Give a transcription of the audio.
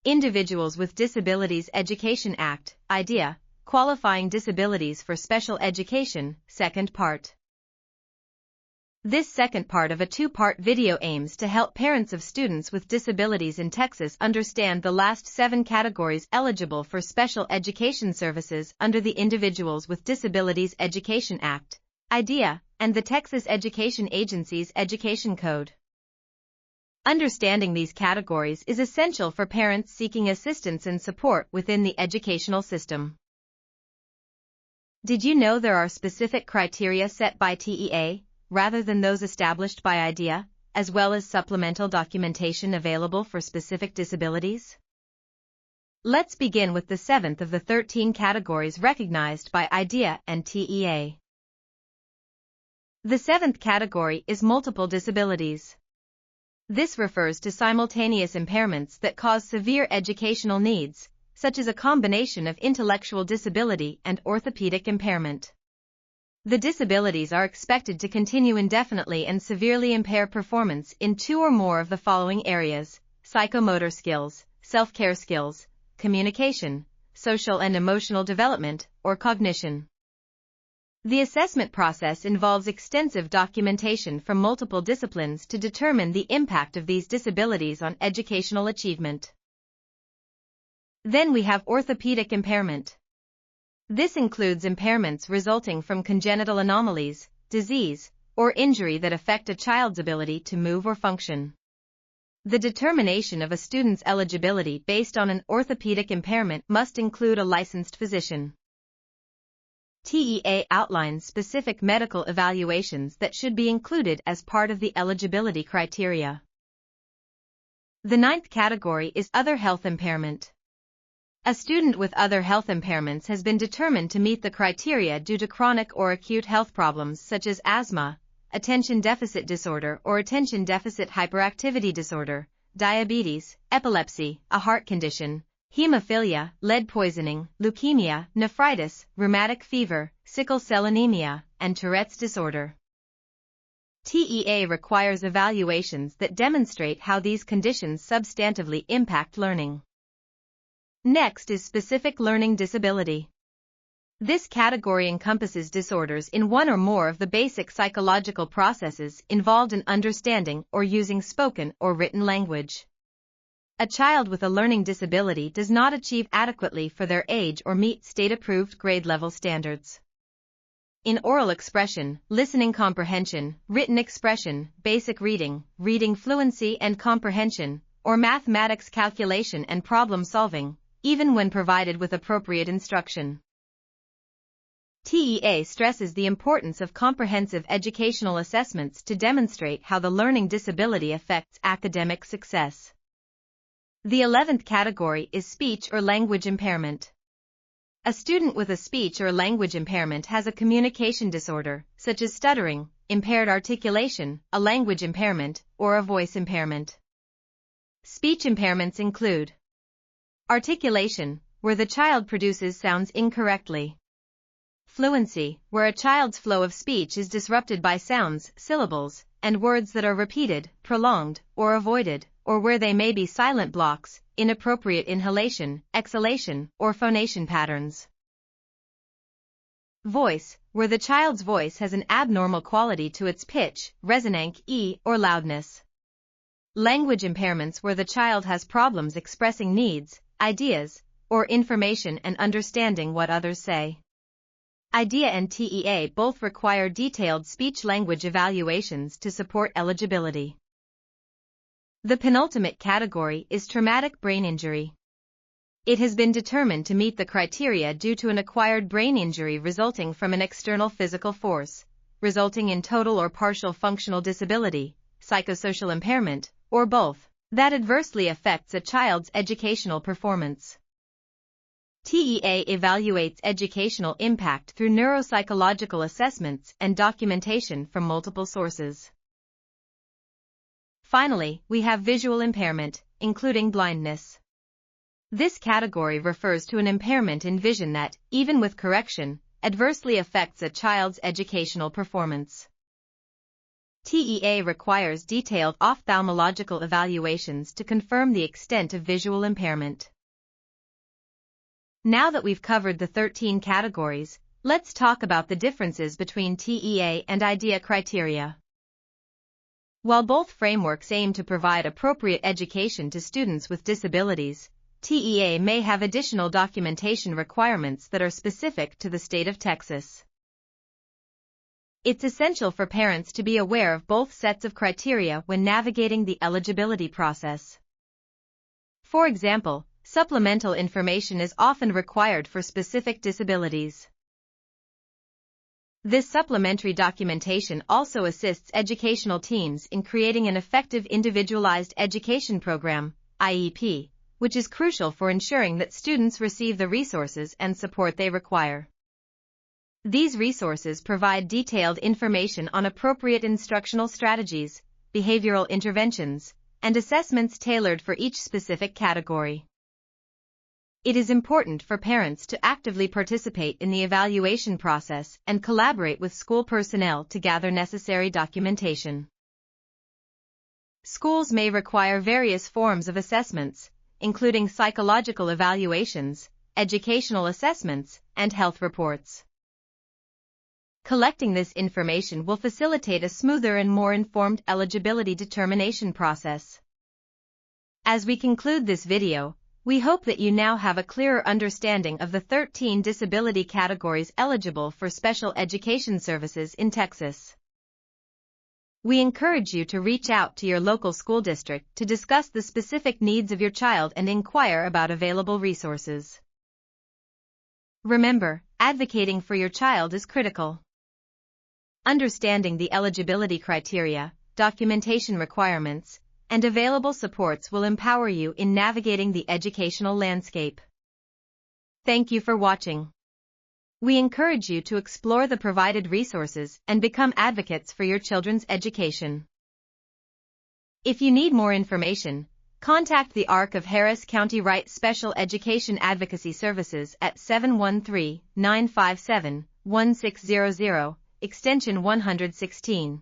Individuals with Disabilities Education Act, IDEA, Qualifying Disabilities for Special Education, Second Part. This second part of a two-part video aims to help parents of students with disabilities in Texas understand the last 7 categories eligible for special education services under the Individuals with Disabilities Education Act, IDEA, and the Texas Education Agency's Education Code. Understanding these categories is essential for parents seeking assistance and support within the educational system. Did you know there are specific criteria set by TEA, rather than those established by IDEA, as well as supplemental documentation available for specific disabilities? Let's begin with the 7th of the 13 categories recognized by IDEA and TEA. The 7th category is multiple disabilities. This refers to simultaneous impairments that cause severe educational needs, such as a combination of intellectual disability and orthopedic impairment. The disabilities are expected to continue indefinitely and severely impair performance in 2 or more of the following areas: psychomotor skills, self-care skills, communication, social and emotional development, or cognition. The assessment process involves extensive documentation from multiple disciplines to determine the impact of these disabilities on educational achievement. Then we have orthopedic impairment. This includes impairments resulting from congenital anomalies, disease, or injury that affect a child's ability to move or function. The determination of a student's eligibility based on an orthopedic impairment must include a licensed physician. TEA outlines specific medical evaluations that should be included as part of the eligibility criteria. The 9th category is other health impairment. A student with other health impairments has been determined to meet the criteria due to chronic or acute health problems such as asthma, attention deficit disorder or attention deficit hyperactivity disorder, diabetes, epilepsy, a heart condition, hemophilia, lead poisoning, leukemia, nephritis, rheumatic fever, sickle cell anemia, and Tourette's disorder. TEA requires evaluations that demonstrate how these conditions substantively impact learning. Next is specific learning disability. This category encompasses disorders in one or more of the basic psychological processes involved in understanding or using spoken or written language. A child with a learning disability does not achieve adequately for their age or meet state-approved grade-level standards. In oral expression, listening comprehension, written expression, basic reading, reading fluency and comprehension, or mathematics calculation and problem solving, even when provided with appropriate instruction. TEA stresses the importance of comprehensive educational assessments to demonstrate how the learning disability affects academic success. The 11th category is speech or language impairment. A student with a speech or language impairment has a communication disorder, such as stuttering, impaired articulation, a language impairment, or a voice impairment. Speech impairments include articulation, where the child produces sounds incorrectly. Fluency, where a child's flow of speech is disrupted by sounds, syllables, and words that are repeated, prolonged, or avoided, or where they may be silent blocks, inappropriate inhalation, exhalation, or phonation patterns. Voice, where the child's voice has an abnormal quality to its pitch, resonance, or loudness. Language impairments, where the child has problems expressing needs, ideas, or information and understanding what others say. IDEA and TEA both require detailed speech-language evaluations to support eligibility. The penultimate category is traumatic brain injury. It has been determined to meet the criteria due to an acquired brain injury resulting from an external physical force, resulting in total or partial functional disability, psychosocial impairment, or both, that adversely affects a child's educational performance. TEA evaluates educational impact through neuropsychological assessments and documentation from multiple sources. Finally, we have visual impairment, including blindness. This category refers to an impairment in vision that, even with correction, adversely affects a child's educational performance. TEA requires detailed ophthalmological evaluations to confirm the extent of visual impairment. Now that we've covered the 13 categories, let's talk about the differences between TEA and IDEA criteria. While both frameworks aim to provide appropriate education to students with disabilities, TEA may have additional documentation requirements that are specific to the state of Texas. It's essential for parents to be aware of both sets of criteria when navigating the eligibility process. For example, supplemental information is often required for specific disabilities. This supplementary documentation also assists educational teams in creating an effective individualized education program, IEP, which is crucial for ensuring that students receive the resources and support they require. These resources provide detailed information on appropriate instructional strategies, behavioral interventions, and assessments tailored for each specific category. It is important for parents to actively participate in the evaluation process and collaborate with school personnel to gather necessary documentation. Schools may require various forms of assessments, including psychological evaluations, educational assessments, and health reports. Collecting this information will facilitate a smoother and more informed eligibility determination process. As we conclude this video, we hope that you now have a clearer understanding of the 13 disability categories eligible for special education services in Texas. We encourage you to reach out to your local school district to discuss the specific needs of your child and inquire about available resources. Remember, advocating for your child is critical. Understanding the eligibility criteria, documentation requirements, and available supports will empower you in navigating the educational landscape. Thank you for watching. We encourage you to explore the provided resources and become advocates for your children's education. If you need more information, contact the ARC of Harris County Wright Special Education Advocacy Services at 713-957-1600, extension 116.